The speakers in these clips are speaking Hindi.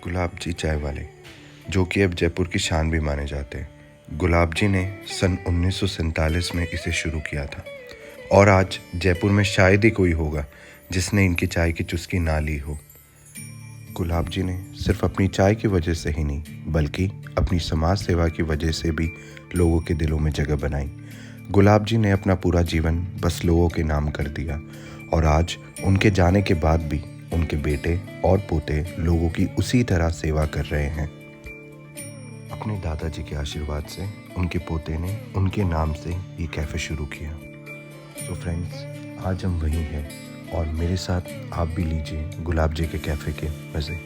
गुलाब जी चाय वाले, जो कि अब जयपुर की शान भी माने जाते हैं। गुलाब जी ने सन 1947 में इसे शुरू किया था और आज जयपुर में शायद ही कोई होगा जिसने इनकी चाय की चुस्की ना ली हो। गुलाब जी ने सिर्फ अपनी चाय की वजह से ही नहीं बल्कि अपनी समाज सेवा की वजह से भी लोगों के दिलों में जगह बनाई। गुलाब जी ने अपना पूरा जीवन बस लोगों के नाम कर दिया और आज उनके जाने के बाद भी उनके बेटे और पोते लोगों की उसी तरह सेवा कर रहे हैं। अपने दादाजी के आशीर्वाद से उनके पोते ने उनके नाम से ये कैफ़े शुरू किया। तो फ्रेंड्स, आज हम वहीं हैं और मेरे साथ आप भी लीजिए गुलाब जी के कैफ़े के मज़े।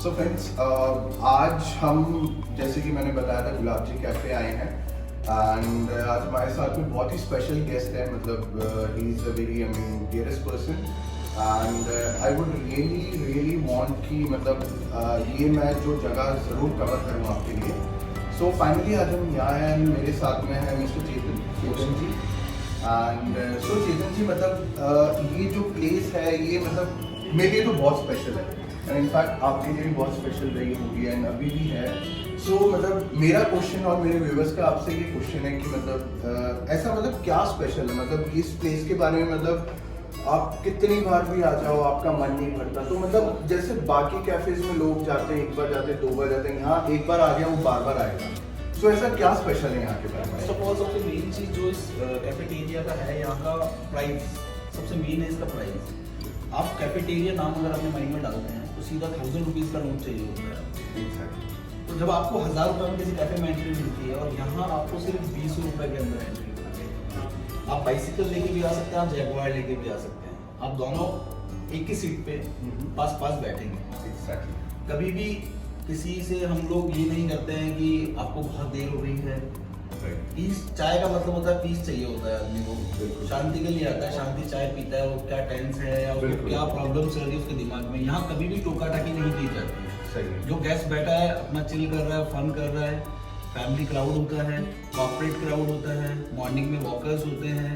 सो फ्रेंड्स, आज हम जैसे कि मैंने बताया था गुलाब जी कैफ़े आए हैं एंड आज हमारे साथ में बहुत ही स्पेशल गेस्ट है। मतलब he is a very dearest person and I would really want कि मतलब ये मैं जो जगह ज़रूर कवर करूँ आपके लिए। सो फाइनली आज हम यहाँ हैं, मेरे साथ में है mister Chetan ji and so चेतन जी, मतलब ये जो प्लेस है ये मतलब मेरे लिए तो बहुत स्पेशल है एंड इनफैक्ट आपके लिए भी बहुत स्पेशल रही होगी एंड अभी भी है। सो मतलब मेरा क्वेश्चन और मेरे व्यूअर्स का आपसे ये क्वेश्चन है कि मतलब ऐसा मतलब क्या स्पेशल है, मतलब इस प्लेस के बारे में मतलब आप कितनी बार भी आ जाओ आपका मन नहीं भरता। तो मतलब जैसे बाकी कैफेज में लोग जाते हैं, एक बार जाते हैं, दो बार जाते हैं, यहाँ एक बार आ गया वो बार बार आएगा। सो ऐसा क्या स्पेशल है यहाँ के बारे में? सबसे मेन चीज़ जो इस कैफेटेरिया का है, यहाँ का प्राइस सबसे मेन है। इसका प्राइस, आप कैफेटेरिया नाम अगर अपने माइंड में डालते हैं तो सीधा 1000 रुपीज़ का नोट चाहिए होता है। तो जब आपको 1000 रुपये में किसी कैफे में एंट्री मिलती है और यहाँ आपको सिर्फ 20 रुपये के अंदर एंट्री मिलती है। आप बाइसिकल लेके भी आ सकते हैं, आप जैगुआर लेके भी आ सकते हैं, आप दोनों एक ही सीट पे पास पास बैठेंगे। कभी भी किसी से हम लोग ये नहीं करते हैं कि आपको बहुत देर हो गई है, पीस, चाय का मतलब होता है पीस चाहिए होता है आदमी को, बिल्कुल। शांति के लिए आता है, शांति चाय पीता है, वो क्या टेंस है या उसको बिल्कुल। क्या प्रॉब्लम चल रही है उसके दिमाग में। यहाँ कभी भी टोका टाकी नहीं की जाती है। सही है। जो गेस्ट बैठा है अपना चिल कर रहा है, फन कर रहा है, फैमिली क्राउड होता है, कॉर्पोरेट क्राउड होता है, मॉर्निंग में वॉकर्स होते हैं,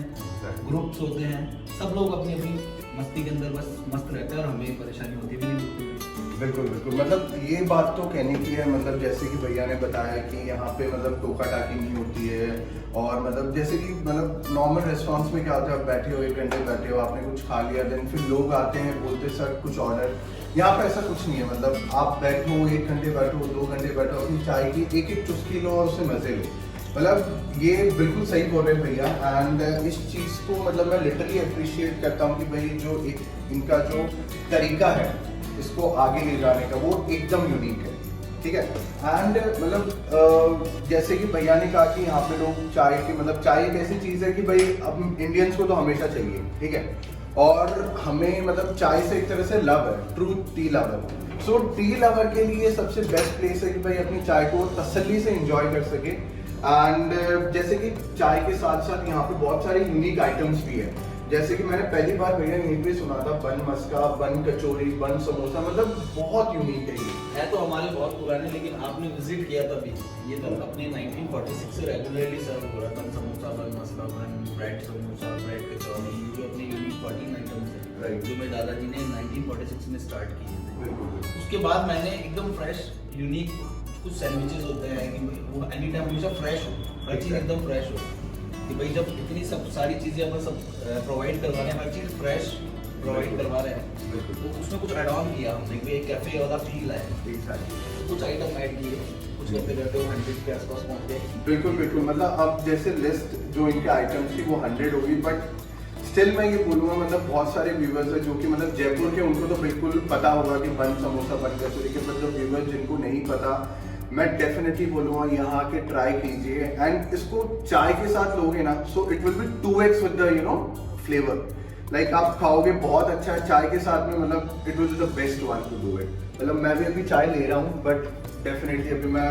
ग्रुप्स होते हैं, सब लोग अपनी अपनी मस्ती के अंदर बस मस्त रहते हैं और हमें परेशानी होती भी नहीं। बिल्कुल बिल्कुल, मतलब ये बात तो कहने की है, मतलब जैसे कि भैया ने बताया कि यहाँ पे मतलब टोका टाकी नहीं होती है, और मतलब जैसे कि मतलब नॉर्मल रेस्टोरेंट्स में क्या होता है, आप बैठे हो 1 घंटे बैठे हो, आपने कुछ खा लिया, देन फिर लोग आते हैं बोलते सर कुछ ऑर्डर। यहाँ पे ऐसा कुछ नहीं है, मतलब आप बैठो 1 घंटे बैठो 2 घंटे बैठो, अपनी चाय की एक एक चुस्की लो और उसे मजे लो। मतलब ये बिल्कुल सही बोल रहे हैं भैया, एंड इस चीज़ को मतलब मैं लिटरली अप्रिशिएट करता हूँ कि भाई जो एक इनका जो तरीका है इसको आगे ले जाने का वो एकदम यूनिक है, ठीक है। एंड मतलब जैसे कि भैया ने कहा कि यहाँ पे लोग चाय की, मतलब चाय एक ऐसी चीज़ है कि भाई अब इंडियंस को तो हमेशा चाहिए, ठीक है, और हमें मतलब चाय से एक तरह से लव है, true tea lover. So tea lover के लिए सबसे बेस्ट प्लेस है कि भाई अपनी चाय को तसल्ली से इंजॉय कर सके। एंड जैसे कि चाय के साथ साथ यहाँ पे बहुत सारे यूनिक आइटम्स भी है, जैसे कि मैंने पहली बार भैया यहीं पे सुना था बन मस्का, बन कचौरी, बन समोसा, मतलब बहुत यूनिक है ये। है तो हमारे बहुत पुराने, लेकिन आपने विजिट किया तभी। ये तो अपने 1946 से रेगुलरली सर्व हो रहा था, समोसा, बन मसाला, बन ब्रेड समोसा, ब्रेड कचौरी, जो अपने यूनिक 14 आइटम्स हैं, Right. जो मेरे दादाजी ने 1946 में स्टार्ट किए थे। बिल्कुल। उसके बाद मैंने एकदम फ्रेश यूनिक कुछ सैंडविचेस होते हैं कि वो एनी टाइम हमेशा फ्रेश हो, हर चीज़ एकदम फ्रेश हो, कि भाई जब इतनी सब सारी चीज़ें अपन सब प्रोवाइड करवा रहे हैं, हर चीज़ फ्रेश प्रोवाइड करवा रहे हैं, तो उसमें कुछ ऐड ऑन किया हमने कि एक कैफे वाला फील है, तो कुछ आइटम ऐड किए, कुछ करते करते वो 100 के आसपास पहुंच गए। बिल्कुल बिल्कुल, मतलब अब जैसे लिस्ट जो इनके आइटम्स थी वो 100 होगी, बट स्टिल मैं ये बोलूँगा मतलब बहुत सारे व्यूवर्स हैं जो कि मतलब जयपुर के, उनको तो बिल्कुल पता होगा कि बन समोसा, बन कचौरी के, मतलब व्यूवर्स जिनको नहीं पता, मैं डेफिनेटली बोलूँगा यहाँ के ट्राई कीजिए, एंड इसको चाय के साथ लोगे ना, so it will be 2x with the flavour, like आप खाओगे बहुत अच्छा है चाय के साथ में, मतलब it will be the best one two do it. मतलब मैं भी अभी चाय ले रहा हूँ, बट डेफिनेटली अभी मैं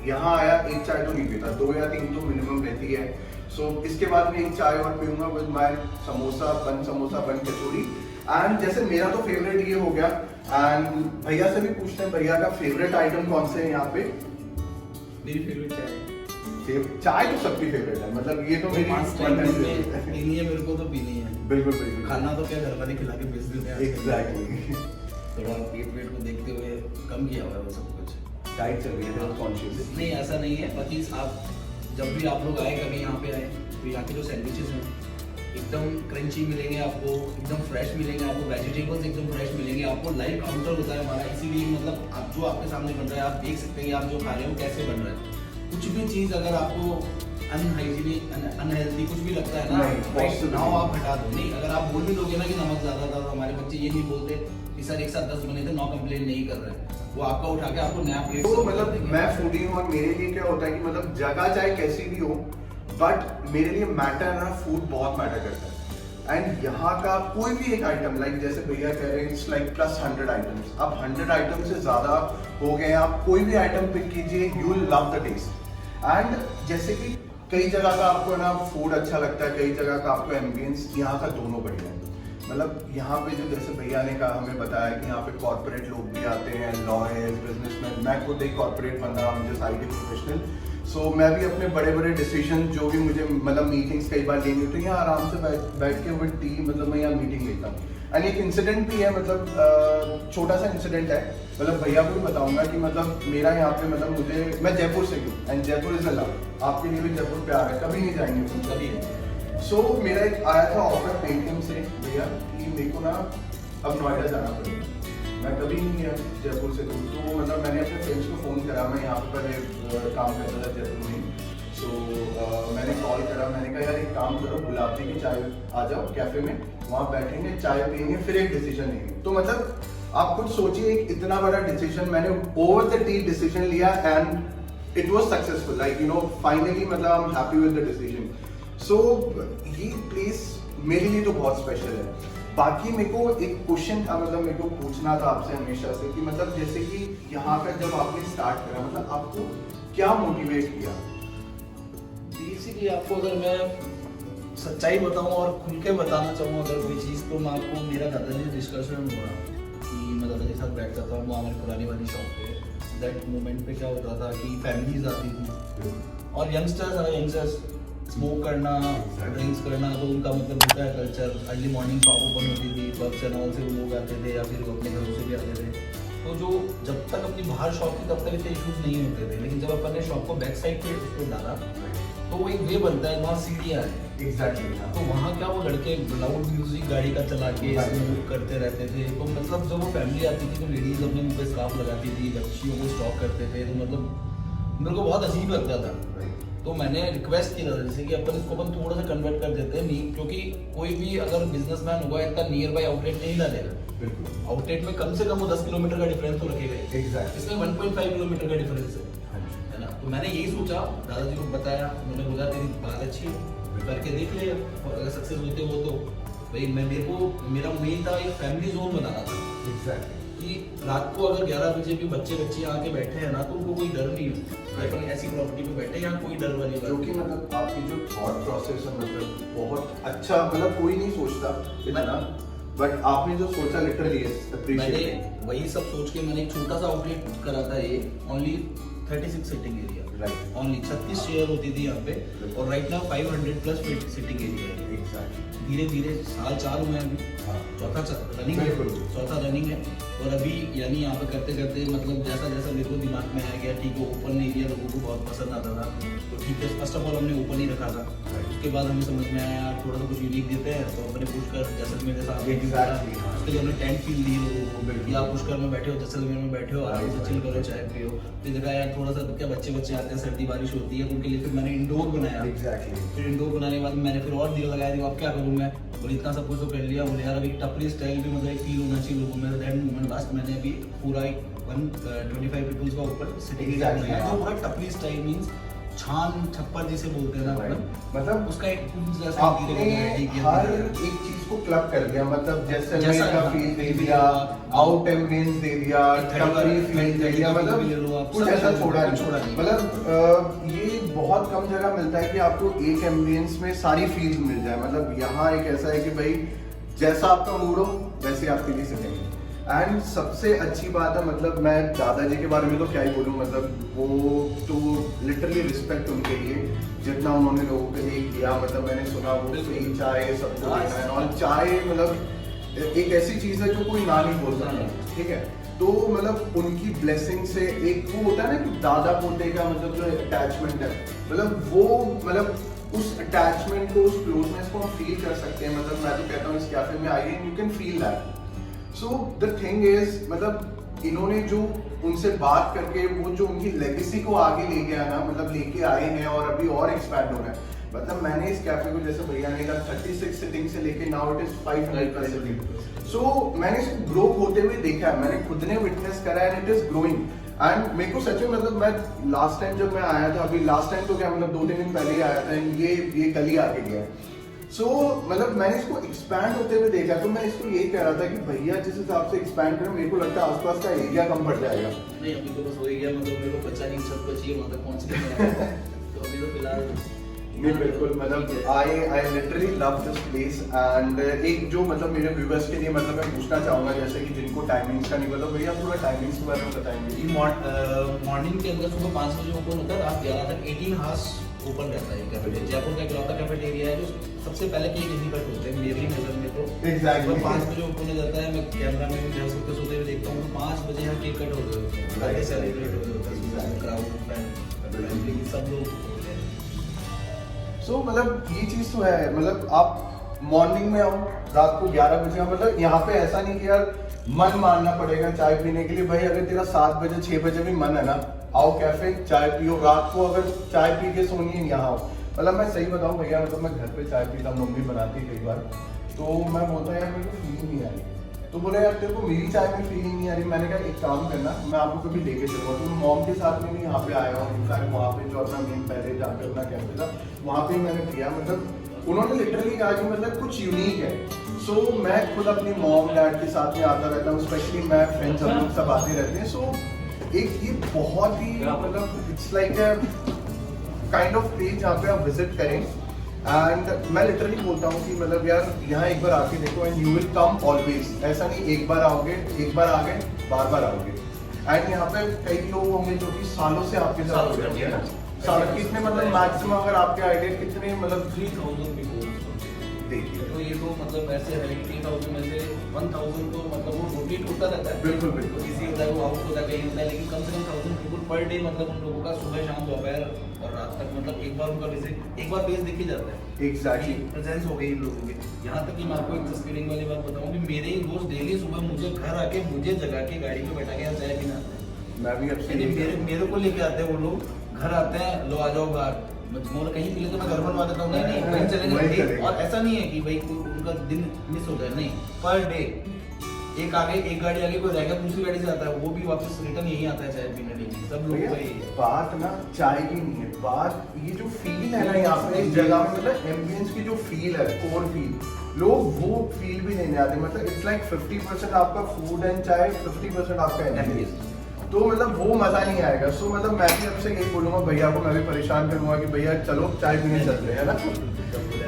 यहाँ आया एक चाय तो नहीं पीता, 2 या 3 तो मिनिमम रहती है। सो इसके बाद मैं एक चाय और पीऊँगा विद माय समोसा, बन कचौरी। एंड जैसे मेरा तो फेवरेट ये हो गया, एंड भैया से भी पूछते हैं भैया का फेवरेट आइटम कौन से है यहाँ पे। मेरी फेवरेट चाय है। चाय तो सबकी फेवरेट है, मतलब ये तो मेरी पाँच टाइम में पीनी है, मेरे को तो पीनी है। बिल्कुल बिल्कुल, खाना तो क्या घर वाले खिला के भेज देते हैं। एग्जैक्टली। थोड़ा पेट को देखते हुए कम किया हुआ है वो सब कुछ। डाइट चल रही है, हेल्थ कॉन्शियस। नहीं ऐसा नहीं है, बाकी आप जब भी आप लोग आए, कभी यहाँ पे आए, तो यहाँ के जो सैंडविचेस हैं एकदम क्रंची मिलेंगे आपको, एकदम फ्रेश मिलेंगे आपको, वेजिटेबल्स एकदम फ्रेश मिलेंगे आपको। लाइव काउंटर होता है हमारा, इसीलिए मतलब आप जो आपके सामने बन रहा है आप देख सकते हैं आप जो खा रहे हो कैसे बन रहा है। कुछ भी चीज़ अगर आपको अनहाइजीनिक, अनहेल्दी कुछ भी लगता है ना, राइट नाउ आप हटा दो। नहीं, अगर आप बोल भी दोगे ना कि नमक ज़्यादा था, तो हमारे बच्चे ये नहीं बोलते कि सर एक साथ 10 बने थे, 9 कंप्लेन नहीं कर रहे, वो आपका उठा के आपको नया प्लेट। तो मतलब मैं फूडी हूँ और मेरे लिए क्या होता है कि मतलब जगह चाहे कैसी भी हो, बट मेरे लिए मैटर ना, फूड बहुत मैटर करता है। एंड यहाँ का कोई भी एक आइटम, लाइक जैसे भैया कह रहे हैं इट्स लाइक प्लस 100 आइटम्स, अब 100 आइटम से ज़्यादा हो गए, आप कोई भी आइटम पिक कीजिए, you will love the taste. And जैसे कि कई जगह का आपको ना फूड अच्छा लगता है, कई जगह का आपको एम्बियंस, यहाँ का दोनों बढ़िया है। मतलब यहाँ पे जो जैसे भैया ने कहा, हमें बताया कि यहाँ पे कॉर्पोरेट लोग भी आते हैं, लॉयर्स, बिजनेसमैन, मैं खुद एक कॉर्पोरेट बंदा हूँ, जैसे IT प्रोफेशनल। सो मैं भी अपने बड़े बड़े डिसीजन जो भी मुझे मतलब मीटिंग्स कई बार लेनी होती है, यहाँ आराम से बैठ के विद टी, मतलब मैं यहाँ मीटिंग लेता हूँ। एंड एक इंसिडेंट भी है, मतलब छोटा सा इंसिडेंट है, मतलब भैया को भी बताऊंगा कि मतलब मेरा यहाँ पे मतलब मुझे, मैं जयपुर से हूँ and Jaipur is a love, आपके लिए भी जयपुर प्यार है, कभी नहीं जाएंगे कभी। सो मेरा एक आया था ऑफर पेटीएम से भैया कि मेरे को ना अब नोएडा जाना पड़ेगा, मैं कभी नहीं गया जयपुर से दूर, तो मतलब मैंने अपने फ्रेंड्स को फ़ोन करा, मैं यहाँ पर पहले काम करता था जयपुर में। सो मैंने कॉल करा, मैंने कहा यार एक काम करो, गुलाब जी की चाय आ जाओ कैफ़े में, वहाँ बैठेंगे, चाय पियेंगे, फिर एक डिसीजन लेंगे। तो मतलब आप खुद सोचिए, एक इतना बड़ा डिसीजन मैंने ओवर द टी डिसीजन लिया, and it was successful, like you know finally, मतलब I am happy with the decision. So ये प्लेस मेरे लिए तो बहुत स्पेशल है। बाकी मेरे को एक क्वेश्चन था, मतलब मेरे को पूछना था आपसे हमेशा से कि मतलब जैसे कि यहाँ का जब आपने स्टार्ट करा, मतलब आपको क्या मोटिवेट किया? बेसिकली आपको अगर मैं सच्चाई बताऊं और खुल के बताना चाहूँ अगर कोई चीज़, तो मैं आपको मेरा दादाजी से डिस्कशन हुआ कि मैं दादाजी के साथ बैठता था वहाँ हमारी पुरानी वाली शॉप पे। दैट मोमेंट पे क्या होता था कि फैमिलीज आती थी और यंगस्टर्स स्मोक करना, ड्रिंक्स करना, तो उनका मतलब होता है culture. Early morning shop open होती थी, पब्स एंड ऑल से लोग आते थे या फिर वो अपने घरों से भी आते थे। तो जो जब तक अपनी बाहर शॉप थी तब तक इतने इशूज़ नहीं होते थे, लेकिन जब अपन ने शॉप को बैक साइड पे उसको डाला तो वो एक वे बनता है, वहाँ सीढ़ियाँ हैं। एग्जैक्टली। तो वहाँ क्या वो लड़के लाउड म्यूजिक गाड़ी का चला के स्मोक करते रहते थे। तो मतलब जब वो फैमिली आती थी तो लेडीज अपने मुँह पे स्कार्फ लगाती थी, बच्चियों को स्टॉक करते थे, तो मतलब मेरे को बहुत अजीब लगता था। तो मैंने रिक्वेस्ट किया था जैसे कि अपन इसको अपन थोड़ा सा कन्वर्ट कर देते हैं, क्योंकि कोई भी अगर बिजनेसमैन होगा इतना नियर बाय आउटलेट नहीं डालेगा। आउटलेट में कम से कम वो 10 किलोमीटर का डिफरेंस तो रखेगा। Exactly. इसमें 1.5 किलोमीटर का डिफरेंस है ना। तो मैंने यही सोचा, दादाजी को बताया, उन्होंने बोला तेरी बात अच्छी है, करके देख ले, अगर सक्सेस होते हो तो भाई मेरा मेन था एक फैमिली जोन बनाना था। एग्जैक्टली। कि रात को अगर 11 बजे भी बच्चे आके बैठे हैं ना तो उनको कोई डर नहीं है, अपन ऐसी प्रॉपर्टी पे बैठे यहाँ कोई डर वाली बात क्योंकि मतलब आपकी जो थॉट प्रोसेस है मतलब बहुत अच्छा, मतलब कोई नहीं सोचता इतना, बट आपने जो सोचा लिटरली मैंने अप्रिशिएट। वही सब सोच के मैंने एक छोटा सा आउटलेट करा था, ये only 36 sitting area, right, only 36 chair होती थी यहाँ पे, और right now 500 plus sitting area है। एग्जैक्टली। धीरे धीरे साल 4 हुए हैं अभी, हाँ। चौथा रनिंग है, बिल्कुल। चौथा रनिंग है। और अभी यानी यहाँ पे करते करते मतलब जैसा जैसा मेरे को दिमाग में आ गया, ठीक है ओपन एरिया लोगों को बहुत पसंद आता था, तो ठीक है फर्स्ट ऑफ ऑल हमने ओपन ही रखा था। उसके बाद हमें समझ में आया यार थोड़ा सा कुछ यूनिक देते हैं, तो अपने पुष्कर जैसलमेर के साथ Exactly, हाँ। उसके लिए हमने टेंट फील दी लोगों को कि आप पुष्कर में बैठे हो, जैसलमेर में बैठे हो, आराम से चिल करो, चाय पियो। फिर देखा यार थोड़ा सा क्या बच्चे आते हैं, सर्दी बारिश होती है, उनके लिए फिर मैंने इंडोर बनाया। एग्जैक्टली। फिर इंडोर बनाने के बाद मैंने फिर और दिल लगाया, देखो अब क्या करूँ मैं, और इतना सब कुछ तो कर लिया, बोले यार अभी टपरी स्टाइल भी मतलब एक फील होना चाहिए लोगों में। दैट मोमेंट लास्ट मैंने अभी पूरा 125 पीपल्स का ऊपर सिटिंग एरिया बनाया, जो पूरा टपरी स्टाइल मींस छान छप्पर जिसे बोलते हैं ना, मतलब उसका एक जैसा आपने हर एक चीज को क्लब कर दिया, मतलब जैसलमेर का फील दे दिया, आउट एम्बियंस दे दिया, टपरी फील दे दिया, मतलब कुछ ऐसा छोड़ा नहीं। मतलब ये बहुत कम जगह मिलता है कि आपको एक एम्बियंस में सारी फील्स मिल जाए। मतलब यहाँ एक ऐसा है कि भाई जैसा आपका मूड हो वैसे आपके लिए सेटिंग। एंड सबसे अच्छी बात है, मतलब मैं दादाजी के बारे में तो क्या ही बोलूँ, मतलब वो तो लिटरली रिस्पेक्ट उनके लिए, जितना उन्होंने लोगों के लिए किया। मतलब मैंने सुना वो फ्री चाय सबको देना है, और चाय मतलब एक ऐसी चीज़ है जो कोई ना नहीं बोल सकता, ठीक है। तो मतलब उनकी ब्लेसिंग से एक वो होता है ना कि दादा पोते का मतलब जो अटैचमेंट है, मतलब वो मतलब उस अटैचमेंट को, उस क्लोजनेस को हम फील कर सकते हैं। मतलब मैं तो कहता हूँ इस कैफे में आइए, you can feel that. So the thing is, मतलब इन्होंने जो उनसे बात करके वो जो उनकी लेगेसी को आगे ले गया ना, मतलब लेके आए हैं और अभी और एक्सपैंड हो रहा है। मतलब मैंने इस कैफे को जैसे भैया ने कहा 36 सिटिंग से लेके नाउ इट इज 500 का सिटिंग। सो मैंने इसको ग्रो होते हुए देखा है, मैंने खुद ने विटनेस करा है, and it is growing. And मेरे को सच में मतलब मैं लास्ट टाइम जब मैं आया था, अभी लास्ट टाइम तो क्या मतलब 2-3 दिन पहले ही आया था, ये कल ही आके गया है। सो मतलब मैंने इसको एक्सपैंड होते हुए देखा, तो मैं इसको यही कह रहा था कि भैया जिस हिसाब से एक्सपैंड करें, मेरे को लगता है आसपास का एरिया कम बढ़ जाएगा। नहीं अभी तो बस हो ही गया, मतलब मेरे को बचा नहीं, छत बची है वहाँ तक पहुँच गया। तो अभी तो फिलहाल नहीं बिल्कुल, मतलब I literally love this place. And एक जो मतलब मेरे व्यूअर्स के लिए मतलब मैं पूछना चाहूँगा, जैसे कि जिनको टाइमिंग्स का नहीं पता, भैया थोड़ा टाइमिंग्स के बारे में बताएंगे। ये मॉर्निंग के अंदर सुबह 5 बजे ओपन होता है, रात 11 तक 18 हाउस ओपन रहता है। कैफेटेरिया जयपुर का इकलौता कैफेटेरिया है जो सबसे पहले केक यहीं पर होते हैं मेरी नज़र में। तो Exactly. 5 बजे ओपन हो जाता है, मैं कैमरा में भी सोते हुए देखता हूँ, तो 5 बजे यहाँ केक कट होते होते हैं, सेलिब्रेट होते हैं, क्राउड सब लोग होते हैं। सो मतलब ये चीज़ तो है, मतलब आप मॉर्निंग में आओ, रात को 11 बजे आओ, मतलब यहाँ पे ऐसा नहीं कि यार मन मारना पड़ेगा चाय पीने के लिए। भाई अगर तेरा 7 बजे 6 बजे भी मन है ना, आओ कैफे चाय पियो। रात को अगर चाय पी के सोनी है यहाँ आओ। मतलब मैं सही बताऊँ भैया, मतलब मैं घर पे चाय पीता, मम्मी बनाती कई बार, तो मैं बोलता यार मेरे को फीलिंग नहीं आ रही, तो बोले यार तेरे को मेरी चाय में फीलिंग नहीं आ रही। मैंने कहा एक काम करना, मैं आपको कभी लेके चलूँगा। तो मॉम के साथ में भी यहाँ पे आया हूँ, इनफैक्ट वहाँ पे जो अपना मेन पहले जहाँ पे अपना कैफे था वहाँ पे मैंने किया। मतलब उन्होंने लिटरली कहा कि मतलब कुछ यूनिक है। सो मैं खुद अपनी मॉम डैड के साथ में आता रहता हूँ, स्पेशली मैं फ्रेंड्स हम लोग सब आते रहते हैं। सो एक ये बहुत ही मतलब it's like kind of place जहाँ पे आप विजिट करें। एंड मैं लिटरली बोलता हूँ कि मतलब यार यहाँ एक बार आके देखो and you will come always. ऐसा नहीं एक बार आओगे, एक बार आ गए, बार बार आओगे। एंड यहाँ पे कई लोग होंगे जो कि सालों से आपके साथ होंगे, है ना? सालों कितने मतलब मैक्सिमम अगर आपके आइडिया कितने मतलब 3000 people देखिए तो ये तो मतलब ऐसे है कि 3000 में से 1000 तो मतलब वो रोटेट होता रहता है। बिल्कुल बिल्कुल। किसी होता है वो आउट होता है, कहीं होता है, लेकिन कम से कम 1000 people पर डे मतलब उन लोगों का सुबह शाम दोपहर और रात तक मतलब एक बार उनका विजिट, एक बार फेस दिख ही जाता है। एग्जैक्टली प्रेजेंस हो गई इन लोगों की। यहाँ तक कि मैं आपको एक सस्पेंडिंग वाली बात बताऊँ कि मेरे ही दोस्त डेली सुबह मुझे घर आके मुझे जगा के गाड़ी पे बैठा के यहाँ चाय पीना आता है। मैं भी आपसे मेरे को लेके आते हैं वो लोग, घर आते हैं, लो आ जाओ बाहर, मोर कहीं पी ले तो मैं घर बनवा देता हूँ। नहीं कहीं चलेंगे। और ऐसा नहीं है कि भाई उनका दिन मिस हो जाए, नहीं, पर डे एक आगे एक गाड़ी आगे कोई रहेगा, दूसरी गाड़ी से आता है, वो भी वापस रिटर्न यही आता है चाय पीने डेली। सब लोग भाई बात ना चाय की नहीं है, बात ये जो फील है ना यहाँ पे इस जगह में, मतलब एम्बियंस की जो फील है, कोर फील, लोग वो फील भी लेने आते हैं। मतलब इट्स लाइक 50% आपका फूड एंड चाय, 50% आपका एम्बियंस। तो मतलब वो मजा नहीं आएगा। सो मतलब मैं भी आपसे यही बोलूंगा, भैया को मैं भी परेशान करूंगा कि भैया चलो चाय पीने चलते हैं, है ना?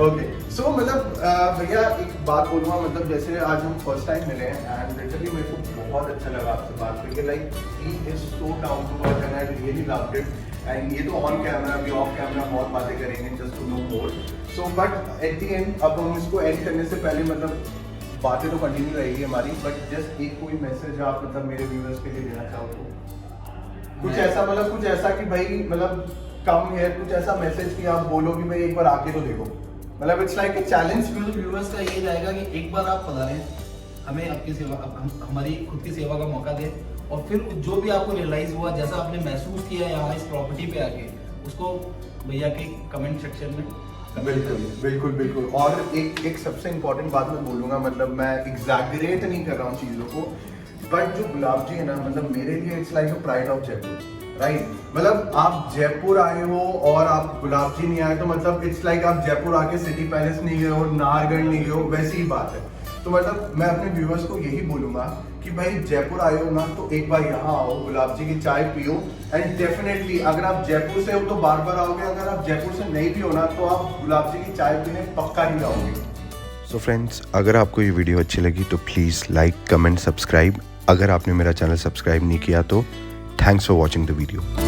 ओके सो मतलब भैया एक बात बोलूंगा, मतलब जैसे आज हम फर्स्ट टाइम मिले हैं एंड लिटरली मेरे को बहुत अच्छा लगा आपसे बात करके। Like he is so down to earth and I really loved it. And ये तो ऑन कैमरा भी, ऑफ कैमरा बहुत बातें करेंगे just to know more. So but at the end अब हम इसको एंड करने से पहले मतलब बातें तो कंटिन्यू रहेगी हमारी, बट जस्ट एक कोई मैसेज आप मतलब मेरे व्यूअर्स के लिए देना चाहो तो कुछ ऐसा, मतलब कुछ ऐसा कि भाई मतलब कम है, कुछ ऐसा मैसेज कि आप बोलो कि भाई एक बार आके तो देखो। मतलब it's like a challenge. Viewers का ये रहेगा कि एक बार आप पधारें, हमें आपकी सेवा, हमारी खुद की सेवा का मौका दें, और फिर जो भी आपको रियलाइज हुआ, जैसा आपने महसूस किया यहाँ इस प्रॉपर्टी पे आके, उसको भैया के कमेंट सेक्शन में बिल्कुल बिल्कुल बिल्कुल। और एक सबसे इम्पोर्टेंट बात मैं बोलूँगा, मतलब मैं एग्जैगरेट नहीं कर रहा हूँ चीज़ों को, बट जो गुलाब जी है ना, मतलब मेरे लिए it's like a pride of Jaipur, right? मतलब आप जयपुर आए हो और आप गुलाब जी नहीं आए तो मतलब इट्स लाइक आप जयपुर आके सिटी पैलेस नहीं गए हो, नाहरगढ़ नहीं गए हो, वैसी ही बात है। तो मतलब मैं अपने व्यूअर्स को यही बोलूँगा कि भाई जयपुर आए हो ना तो एक बार यहाँ आओ, गुलाब जी की चाय पियो, एंड डेफिनेटली अगर आप जयपुर से हो तो बार बार आओगे, अगर आप जयपुर से नहीं भी हो ना तो आप गुलाब जी की चाय पीने पक्का ही आओगे। सो फ्रेंड्स, अगर आपको ये वीडियो अच्छी लगी तो प्लीज़ लाइक, कमेंट, सब्सक्राइब। अगर आपने मेरा चैनल सब्सक्राइब नहीं किया तो thanks for watching the video.